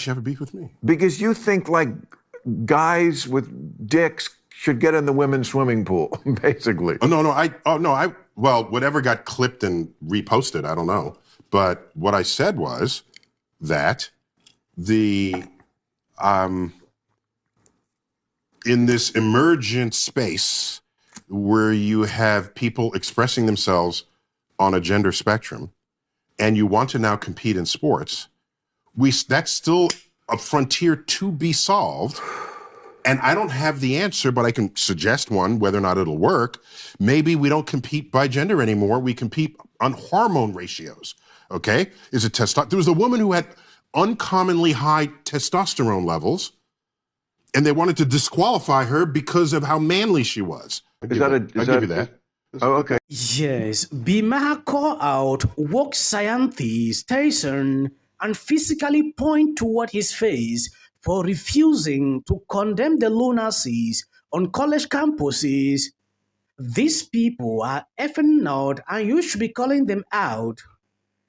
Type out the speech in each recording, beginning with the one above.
she have a beef with me? Because you think like guys with dicks should get in the women's swimming pool, basically. Well, whatever got clipped and reposted, I don't know. But what I said was that in this emergent space where you have people expressing themselves on a gender spectrum, and you want to now compete in sports, that's still a frontier to be solved. And I don't have the answer, but I can suggest one, whether or not it'll work. Maybe we don't compete by gender anymore. We compete on hormone ratios, okay? There was a woman who had uncommonly high testosterone levels, and they wanted to disqualify her because of how manly she was. I'll give you that. Oh, okay. Yes, Maher called out woke scientist Tyson and physically point toward his face for refusing to condemn the lunacies on college campuses. These people are effing not, and you should be calling them out.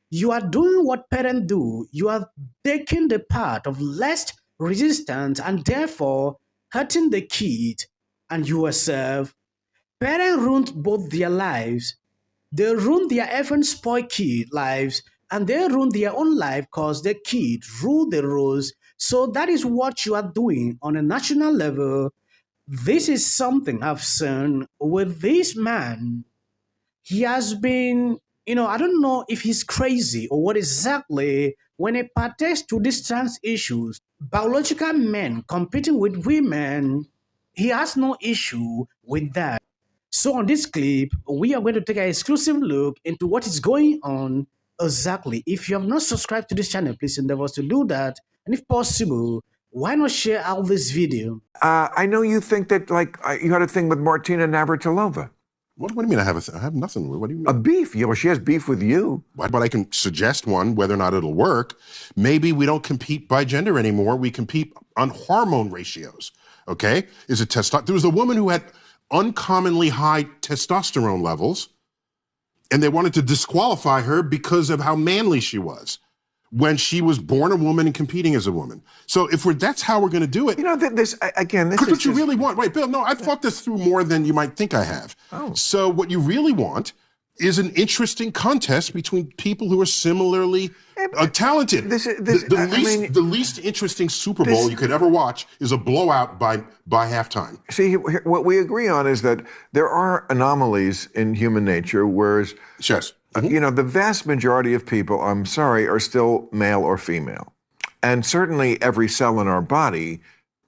You are doing what parents do. You are taking the path of least resistance and therefore hurting the kid and yourself. Parents ruined both their lives. They ruined their effing spoiled kid lives, and they ruined their own life because the kid ruled the rules. So that is what you are doing on a national level. This is something I've seen with this man. He has been, I don't know if he's crazy or what exactly when it pertains to these trans issues. Biological men competing with women, he has no issue with that. So on this clip, we are going to take an exclusive look into what is going on exactly. If you have not subscribed to this channel, please endeavor to do that. And if possible, why not share out this video? I know you think that, like, you had a thing with Martina Navratilova. What do you mean I have nothing? What do you mean? A beef. Well, she has beef with you. But I can suggest one, whether or not it'll work. Maybe we don't compete by gender anymore. We compete on hormone ratios, okay? There was a woman who had uncommonly high testosterone levels, and they wanted to disqualify her because of how manly she was when she was born a woman and competing as a woman. So that's how we're going to do it. This is what you really want. Wait, Bill, no, I've thought this through more than you might think I have. Oh. So what you really want is an interesting contest between people who are similarly talented. The least interesting Super Bowl you could ever watch is a blowout by halftime. See, what we agree on is that there are anomalies in human nature, whereas yes. The vast majority of people, I'm sorry, are still male or female. And certainly every cell in our body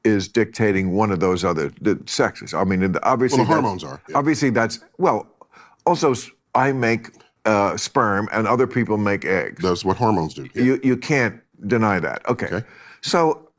is dictating one of those other sexes. I mean, obviously... Well, the hormones are. Yeah. Obviously also I make sperm and other people make eggs. That's what hormones do. Yeah. You can't deny that. Okay. So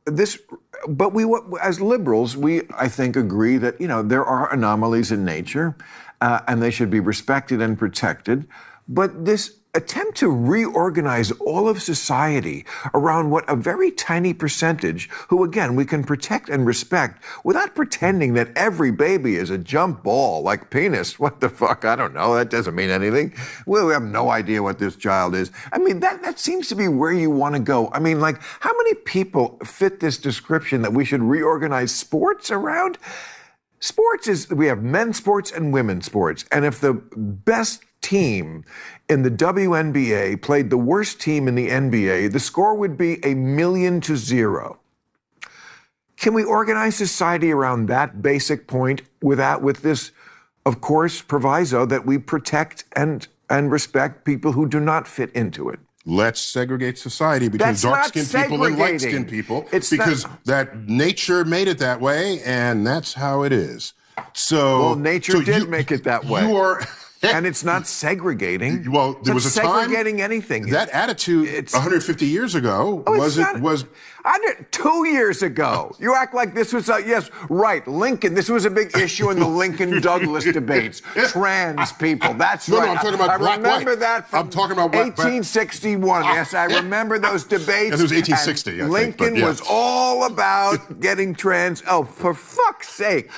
but as liberals, I think agree that, there are anomalies in nature and they should be respected and protected. But this attempt to reorganize all of society around what a very tiny percentage, who again, we can protect and respect without pretending that every baby is a jump ball, like penis. What the fuck? I don't know. That doesn't mean anything. We have no idea what this child is. I mean, that seems to be where you want to go. I mean, like, how many people fit this description that we should reorganize sports around? We have men's sports and women's sports. And if the best team in the WNBA played the worst team in the NBA, the score would be 1,000,000-0. Can we organize society around that basic point with this, of course, proviso that we protect and respect people who do not fit into it? Let's segregate society between dark-skinned people and light-skinned people because that nature made it that way, and that's how it is. Well, nature did make it that way. And it's not segregating. Well, there was a time segregating anything. That attitude 150 years ago was 2 years ago. You act like this was Lincoln. This was a big issue in the Lincoln-Douglas debates. Trans people. That's right. No, I'm talking about black, white. I remember that from I'm talking about 1861. Yes, I remember those debates. It was 1860. Lincoln was all about getting trans. Oh, for fuck's sake.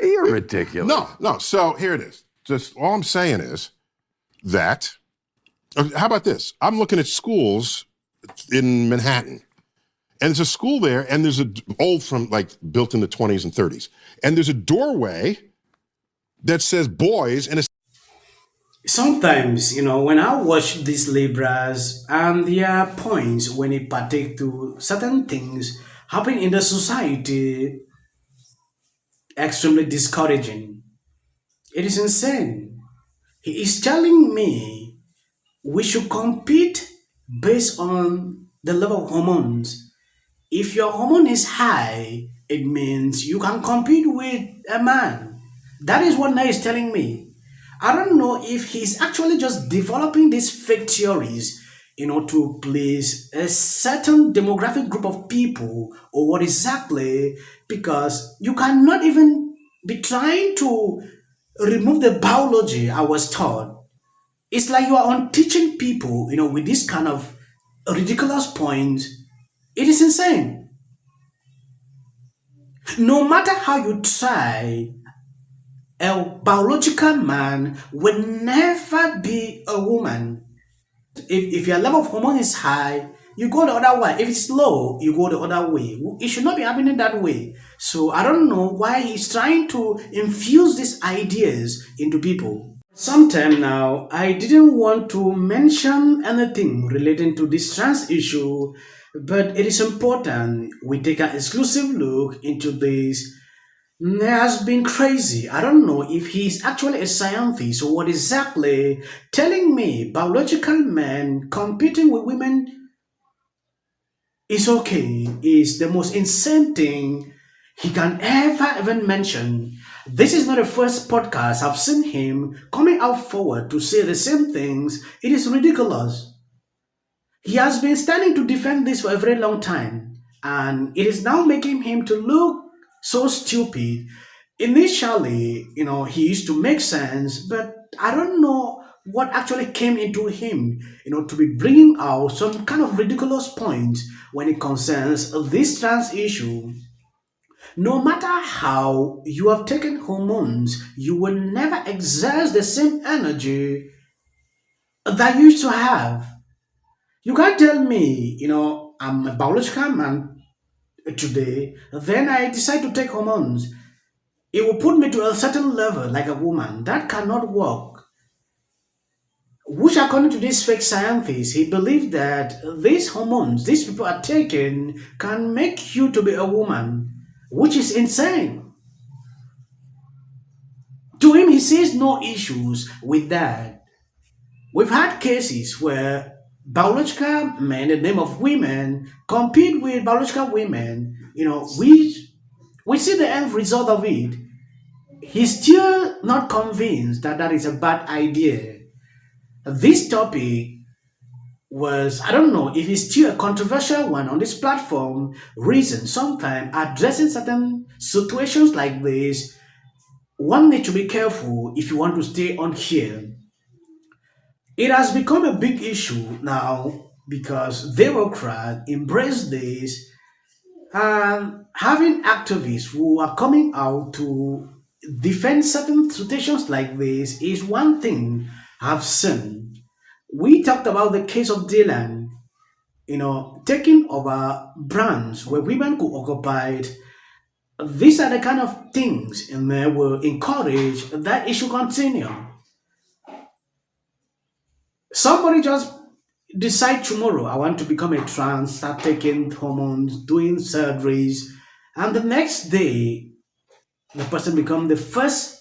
You're ridiculous. No. So here it is. Just all I'm saying is that, how about this? I'm looking at schools in Manhattan, And there's a school there, and there's old from like built in the 20s and 30s. And there's a doorway that says boys, and it's Sometimes, when I watch these Libras and their points when it partake to certain things happen in the society, extremely discouraging. It is insane. He is telling me we should compete based on the level of hormones. If your hormone is high, it means you can compete with a man. That is what Nai is telling me. I don't know if he's actually just developing these fake theories, to please a certain demographic group of people or what exactly, because you cannot even be trying to remove the biology I was taught. It's like you are on teaching people, with this kind of ridiculous points. It is insane. No matter how you try, a biological man will never be a woman. If your level of hormone is high, you go the other way. If it's low, you go the other way. It should not be happening that way. So I don't know why he's trying to infuse these ideas into people. Sometime now, I didn't want to mention anything relating to this trans issue, but it is important we take an exclusive look into this. It has been crazy. I don't know if he's actually a scientist or what exactly, telling me biological men competing with women is okay, is the most insane thing he can ever even mention. This is not the first podcast I've seen him coming out forward to say the same things. It is ridiculous. He has been standing to defend this for a very long time, and it is now making him to look so stupid. Initially, he used to make sense, but I don't know what actually came into him, to be bringing out some kind of ridiculous points when it concerns this trans issue. No matter how you have taken hormones, you will never exert the same energy that you used to have. You can't tell me, I'm a biological man today, then I decide to take hormones. It will put me to a certain level like a woman. That cannot work. Which, according to this fake scientist, he believed that these hormones these people are taking can make you to be a woman, which is insane. To him, he sees no issues with that. We've had cases where biological men, in the name of women, compete with biological women. We see the end result of it. He's still not convinced that that is a bad idea. This topic was, I don't know if it's still a controversial one on this platform. Reason sometimes addressing certain situations like this, one need to be careful if you want to stay on here. It has become a big issue now because Democrats embrace this, and having activists who are coming out to defend certain situations like this is one thing I've seen. We talked about the case of Dylan, taking over brands where women could occupy it. These are the kind of things and they will encourage that issue continue. Somebody just decide tomorrow I want to become a trans, start taking hormones, doing surgeries, and the next day the person become the first